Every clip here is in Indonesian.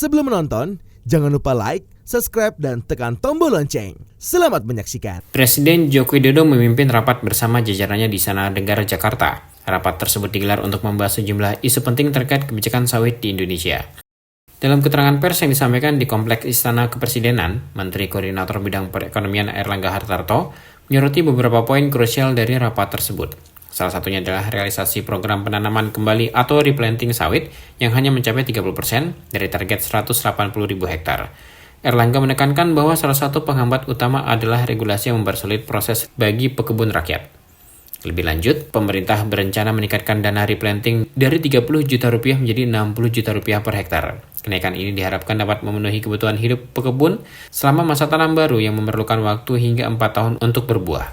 Sebelum menonton, jangan lupa like, subscribe, dan tekan tombol lonceng. Selamat menyaksikan. Presiden Joko Widodo memimpin rapat bersama jajarannya di Istana Negara Jakarta. Rapat tersebut digelar untuk membahas sejumlah isu penting terkait kebijakan sawit di Indonesia. Dalam keterangan pers yang disampaikan di Kompleks Istana Kepresidenan, Menteri Koordinator Bidang Perekonomian Airlangga Hartarto menyoroti beberapa poin krusial dari rapat tersebut. Salah satunya adalah realisasi program penanaman kembali atau replanting sawit yang hanya mencapai 30% dari target 180.000 hektar. Airlangga menekankan bahwa salah satu penghambat utama adalah regulasi yang mempersulit proses bagi pekebun rakyat. Lebih lanjut, pemerintah berencana meningkatkan dana replanting dari 30 juta rupiah menjadi 60 juta rupiah per hektar. Kenaikan ini diharapkan dapat memenuhi kebutuhan hidup pekebun selama masa tanam baru yang memerlukan waktu hingga 4 tahun untuk berbuah.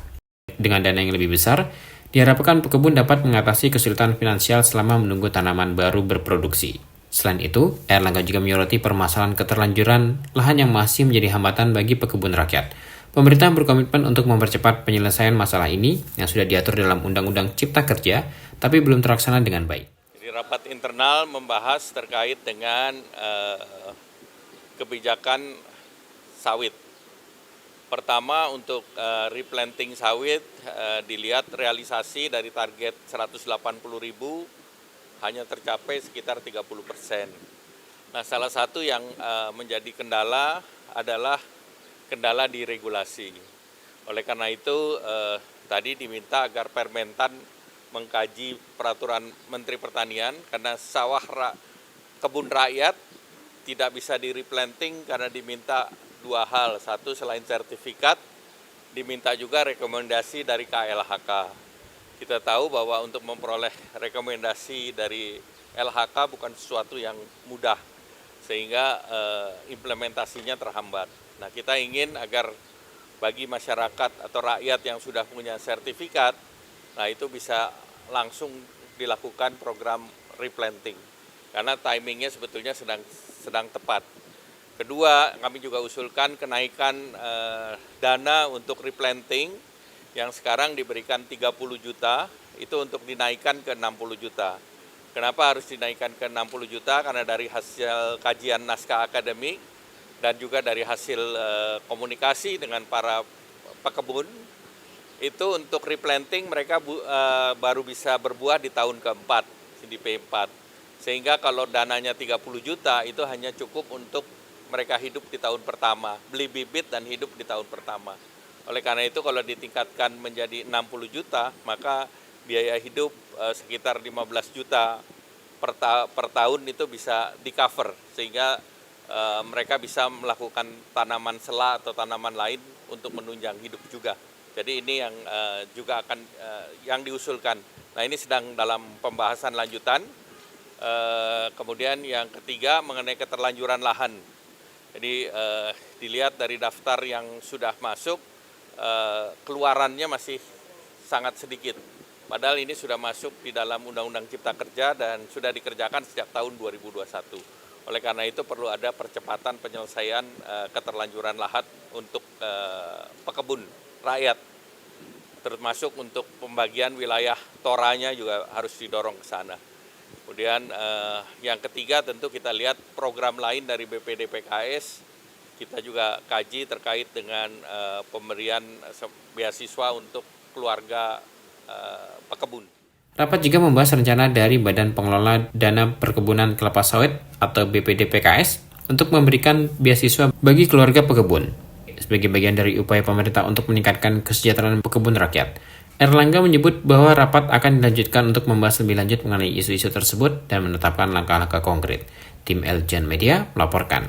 Dengan dana yang lebih besar, diharapkan pekebun dapat mengatasi kesulitan finansial selama menunggu tanaman baru berproduksi. Selain itu, Airlangga juga menyoroti permasalahan keterlanjuran lahan yang masih menjadi hambatan bagi pekebun rakyat. Pemerintah berkomitmen untuk mempercepat penyelesaian masalah ini yang sudah diatur dalam Undang-Undang Cipta Kerja, tapi belum terlaksana dengan baik. Jadi rapat internal membahas terkait dengan kebijakan sawit. Pertama untuk replanting sawit dilihat realisasi dari target 180.000 hanya tercapai sekitar 30%. Nah, salah satu yang menjadi kendala adalah kendala di regulasi. Oleh karena itu tadi diminta agar Permentan mengkaji peraturan Menteri Pertanian karena kebun rakyat tidak bisa di replanting karena diminta dua hal. Satu, selain sertifikat, diminta juga rekomendasi dari KLHK. Kita tahu bahwa untuk memperoleh rekomendasi dari LHK bukan sesuatu yang mudah, sehingga implementasinya terhambat. Nah, kita ingin agar bagi masyarakat atau rakyat yang sudah punya sertifikat, nah itu bisa langsung dilakukan program replanting, karena timingnya sebetulnya sedang tepat. Kedua, kami juga usulkan kenaikan dana untuk replanting yang sekarang diberikan 30 juta, itu untuk dinaikkan ke 60 juta. Kenapa harus dinaikkan ke 60 juta? Karena dari hasil kajian naskah akademik dan juga dari hasil komunikasi dengan para pekebun, itu untuk replanting mereka baru bisa berbuah di tahun keempat, di P4. Sehingga kalau dananya 30 juta itu hanya cukup untuk mereka hidup di tahun pertama, beli bibit dan hidup di tahun pertama. Oleh karena itu kalau ditingkatkan menjadi 60 juta, maka biaya hidup sekitar 15 juta per tahun itu bisa di-cover, sehingga mereka bisa melakukan tanaman sela atau tanaman lain untuk menunjang hidup juga. Jadi ini yang juga akan yang diusulkan. Nah, ini sedang dalam pembahasan lanjutan. Kemudian yang ketiga mengenai keterlanjuran lahan. Jadi dilihat dari daftar yang sudah masuk, keluarannya masih sangat sedikit. Padahal ini sudah masuk di dalam Undang-Undang Cipta Kerja dan sudah dikerjakan sejak tahun 2021. Oleh karena itu perlu ada percepatan penyelesaian keterlanjuran lahan untuk pekebun rakyat. Termasuk untuk pembagian wilayah toranya juga harus didorong ke sana. Kemudian yang ketiga tentu kita lihat program lain dari BPD PKS, kita juga kaji terkait dengan pemberian beasiswa untuk keluarga pekebun. Rapat juga membahas rencana dari Badan Pengelola Dana Perkebunan Kelapa Sawit atau BPD PKS untuk memberikan beasiswa bagi keluarga pekebun sebagai bagian dari upaya pemerintah untuk meningkatkan kesejahteraan pekebun rakyat. Airlangga menyebut bahwa rapat akan dilanjutkan untuk membahas lebih lanjut mengenai isu-isu tersebut dan menetapkan langkah-langkah konkret. Tim Eljan Media melaporkan.